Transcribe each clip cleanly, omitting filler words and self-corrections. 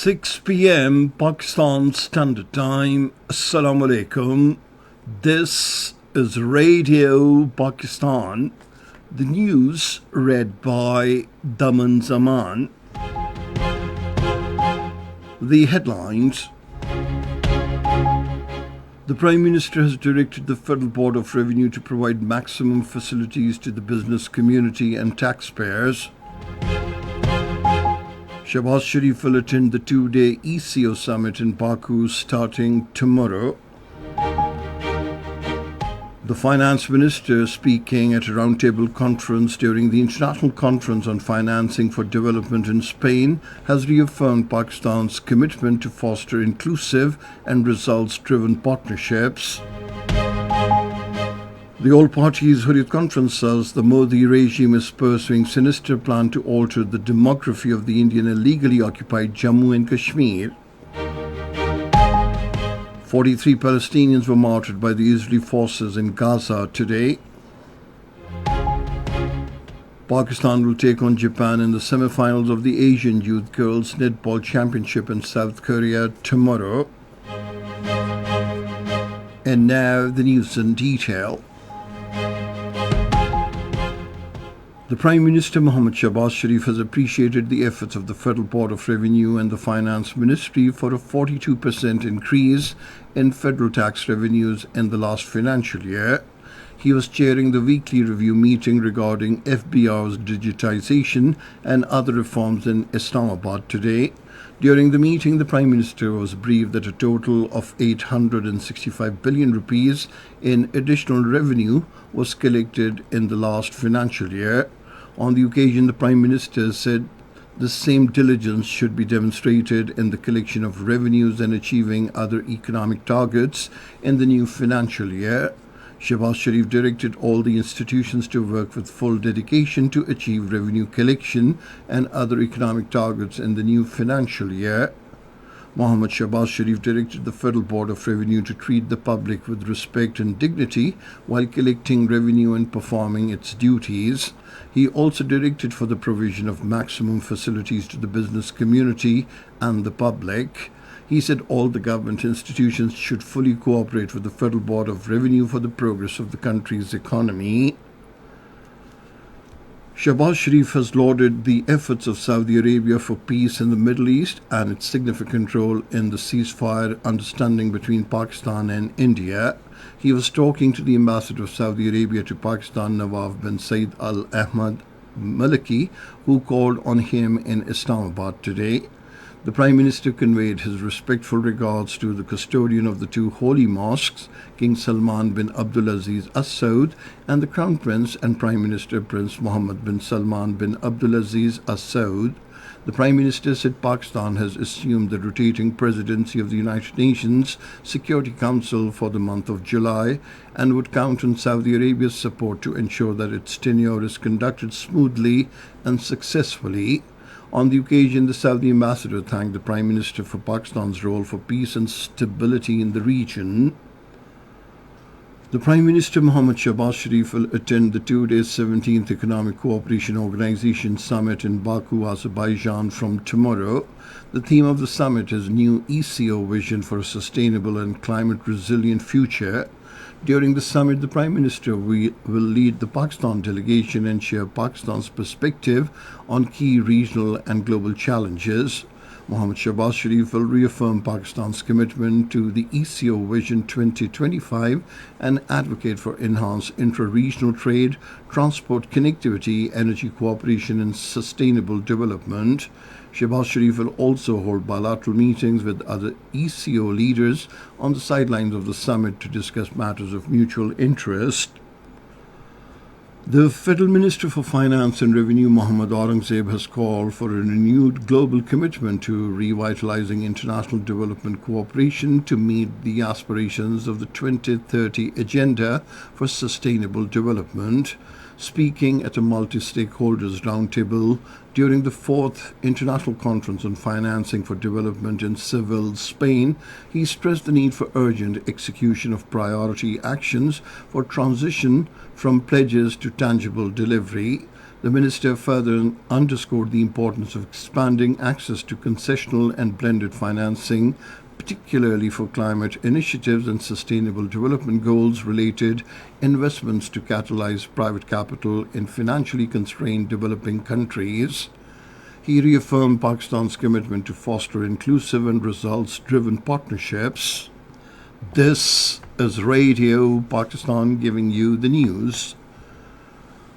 Six p.m. Pakistan Standard Time. Assalamu alaikum. This is Radio Pakistan. The news read by Daman Zaman. The headlines. The Prime Minister has directed the Federal Board of Revenue to provide maximum facilities to the business community and taxpayers. Shahbaz Sharif will attend the two-day ECO summit in Baku starting tomorrow. The Finance Minister, speaking at a roundtable conference during the International Conference on Financing for Development in Spain, has reaffirmed Pakistan's commitment to foster inclusive and results-driven partnerships. The All Parties Hurriyat Conference says the Modi regime is pursuing sinister plan to alter the demography of the Indian illegally occupied Jammu and Kashmir. 43 Palestinians were martyred by the Israeli forces in Gaza today. Pakistan will take on Japan in the semi-finals of the Asian Youth Girls Netball Championship in South Korea tomorrow. And now the news in detail. The Prime Minister Mohammad Shahbaz Sharif has appreciated the efforts of the Federal Board of Revenue and the Finance Ministry for a 42% increase in federal tax revenues in the last financial year. He was chairing the weekly review meeting regarding FBR's digitization and other reforms in Islamabad today. During the meeting, the Prime Minister was briefed that a total of 865 billion rupees in additional revenue was collected in the last financial year. On the occasion, the Prime Minister said the same diligence should be demonstrated in the collection of revenues and achieving other economic targets in the new financial year. Shahbaz Sharif directed all the institutions to work with full dedication to achieve revenue collection and other economic targets in the new financial year. Mohammad Shahbaz Sharif directed the Federal Board of Revenue to treat the public with respect and dignity while collecting revenue and performing its duties. He also directed for the provision of maximum facilities to the business community and the public. He said all the government institutions should fully cooperate with the Federal Board of Revenue for the progress of the country's economy. Shahbaz Sharif has lauded the efforts of Saudi Arabia for peace in the Middle East and its significant role in the ceasefire understanding between Pakistan and India. He was talking to the ambassador of Saudi Arabia to Pakistan, Nawaf bin Saeed Al Ahmad Maliki, who called on him in Islamabad today. The Prime Minister conveyed his respectful regards to the custodian of the two holy mosques, King Salman bin Abdulaziz Al Saud, and the Crown Prince and Prime Minister Prince Mohammed bin Salman bin Abdulaziz Al Saud. The Prime Minister said Pakistan has assumed the rotating presidency of the United Nations Security Council for the month of July and would count on Saudi Arabia's support to ensure that its tenure is conducted smoothly and successfully. On the occasion, the Saudi ambassador thanked the Prime Minister for Pakistan's role for peace and stability in the region. The Prime Minister Mohammad Shahbaz Sharif will attend the two-day 17th Economic Cooperation Organization Summit in Baku, Azerbaijan from tomorrow. The theme of the summit is New ECO Vision for a Sustainable and Climate-Resilient Future. During the summit, the Prime Minister will lead the Pakistan delegation and share Pakistan's perspective on key regional and global challenges. Mohammad Shahbaz Sharif will reaffirm Pakistan's commitment to the ECO Vision 2025 and advocate for enhanced intra-regional trade, transport connectivity, energy cooperation and sustainable development. Shahbaz Sharif will also hold bilateral meetings with other ECO leaders on the sidelines of the summit to discuss matters of mutual interest. The Federal Minister for Finance and Revenue, Mohammad Aurangzeb, has called for a renewed global commitment to revitalizing international development cooperation to meet the aspirations of the 2030 Agenda for Sustainable Development. Speaking at a multi-stakeholders roundtable During the fourth International Conference on Financing for Development in Seville, Spain, he stressed the need for urgent execution of priority actions for transition from pledges to tangible delivery. The minister further underscored the importance of expanding access to concessional and blended financing, particularly for climate initiatives and sustainable development goals related investments to catalyze private capital in financially constrained developing countries. He reaffirmed Pakistan's commitment to foster inclusive and results driven partnerships. This is Radio Pakistan giving you the news.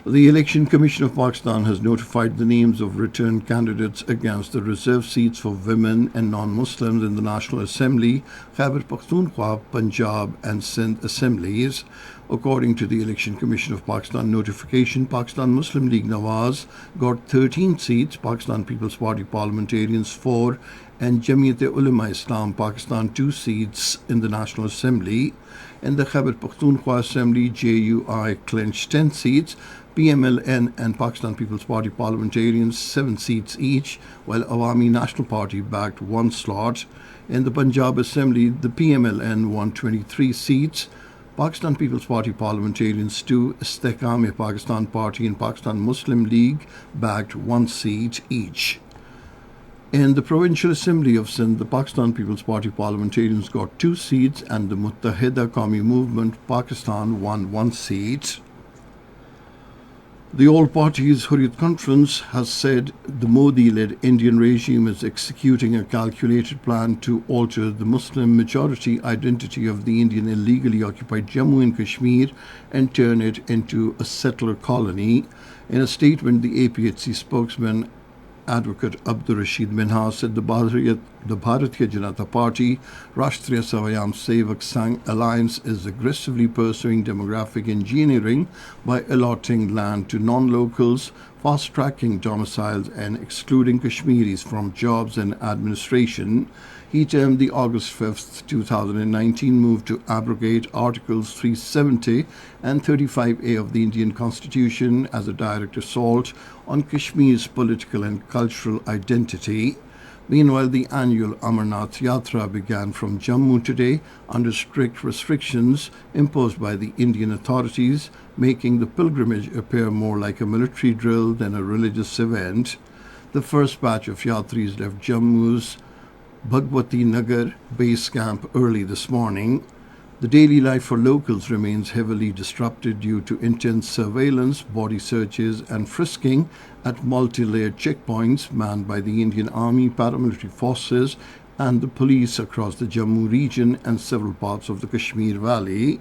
The Election Commission of Pakistan has notified the names of returned candidates against the reserved seats for women and non-Muslims in the National Assembly, Khyber Pakhtunkhwa, Punjab and Sindh Assemblies. According to the Election Commission of Pakistan notification, Pakistan Muslim League Nawaz got 13 seats, Pakistan People's Party parliamentarians 4, and Jamiat-e-Ulema Islam Pakistan 2 seats in the National Assembly. In the Khyber Pakhtunkhwa Assembly, JUI clinched 10 seats, PMLN and Pakistan People's Party parliamentarians 7 seats each, while Awami National Party backed 1 slot. In the Punjab Assembly, the PMLN won 23 seats, Pakistan People's Party parliamentarians 2, Istehkam-e-Pakistan Party and Pakistan Muslim League backed 1 seat each. In the Provincial Assembly of Sindh, the Pakistan People's Party parliamentarians got 2 seats and the Muttahida Qawmi Movement Pakistan won 1 seat. The All Parties Hurriyat Conference has said the Modi-led Indian regime is executing a calculated plan to alter the Muslim majority identity of the Indian illegally occupied Jammu and Kashmir and turn it into a settler colony. In a statement, the APHC spokesman Advocate Abdur Rashid Minhas said the Bharatiya Janata Party, Rashtriya Swayam Sevak Sangh Alliance is aggressively pursuing demographic engineering by allotting land to non-locals, fast-tracking domiciles and excluding Kashmiris from jobs and administration. He termed the August 5, 2019 move to abrogate Articles 370 and 35A of the Indian Constitution as a direct assault on Kashmir's political and cultural identity. Meanwhile, the annual Amarnath Yatra began from Jammu today under strict restrictions imposed by the Indian authorities, making the pilgrimage appear more like a military drill than a religious event. The first batch of Yatris left Jammu's Bhagwati Nagar base camp early this morning. The daily life for locals remains heavily disrupted due to intense surveillance, body searches and frisking at multi-layered checkpoints manned by the Indian Army, paramilitary forces and the police across the Jammu region and several parts of the Kashmir Valley.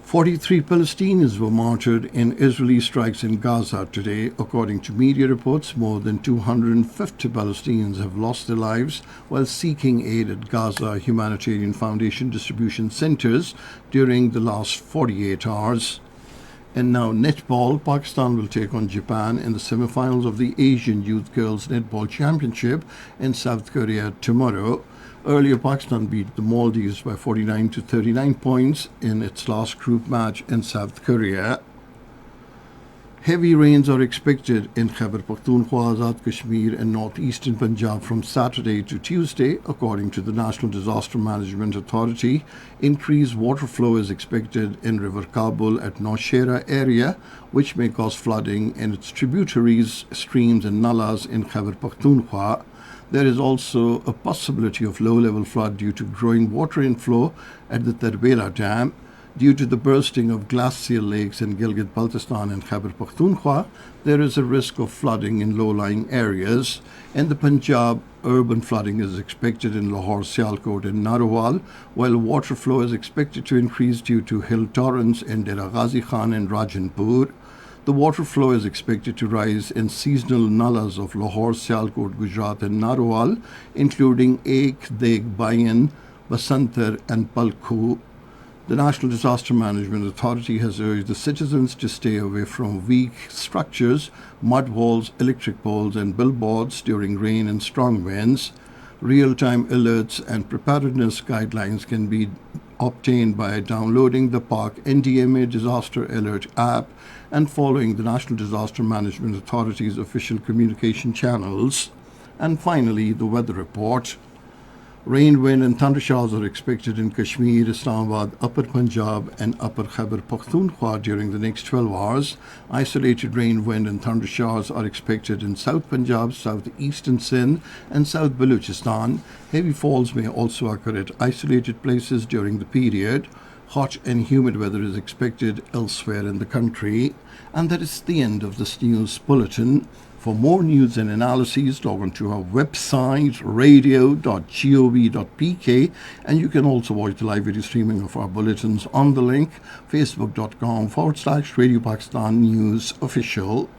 43 Palestinians were martyred in Israeli strikes in Gaza today. According to media reports, more than 250 Palestinians have lost their lives while seeking aid at Gaza Humanitarian Foundation distribution centers during the last 48 hours. And now netball, Pakistan will take on Japan in the semi-finals of the Asian Youth Girls Netball Championship in South Korea tomorrow. Earlier, Pakistan beat the Maldives by 49 to 39 points in its last group match in South Korea. Heavy rains are expected in Khyber Pakhtunkhwa, Azad Kashmir and northeastern Punjab from Saturday to Tuesday, according to the National Disaster Management Authority. Increased water flow is expected in River Kabul at Nowshera area, which may cause flooding in its tributaries, streams and nalas in Khyber Pakhtunkhwa. There is also a possibility of low-level flood due to growing water inflow at the Tarbela Dam. Due to the bursting of glacial lakes in Gilgit-Baltistan and Khyber Pakhtunkhwa, there is a risk of flooding in low-lying areas. In the Punjab, urban flooding is expected in Lahore, Sialkot and Narowal, while water flow is expected to increase due to hill torrents in Dera Ghazi Khan and Rajanpur. The water flow is expected to rise in seasonal nalas of Lahore, Sialkot, Gujarat and Narowal, including Ek, Deg, Bayan, Basantar and Palkhu. The National Disaster Management Authority has urged the citizens to stay away from weak structures, mud walls, electric poles and billboards during rain and strong winds. Real-time alerts and preparedness guidelines can be obtained by downloading the Pak NDMA Disaster Alert app and following the National Disaster Management Authority's official communication channels. And finally, the weather report. Rain, wind and thunder showers are expected in Kashmir, Islamabad, Upper Punjab and Upper Khyber Pakhtunkhwa during the next 12 hours. Isolated rain, wind and thunder showers are expected in South Punjab, southeastern Sindh and South Baluchistan. Heavy falls may also occur at isolated places during the period. Hot and humid weather is expected elsewhere in the country. And that is the end of this news bulletin. For more news and analyses, log on to our website, radio.gov.pk, and you can also watch the live video streaming of our bulletins on the link, facebook.com/Radio Pakistan News Official.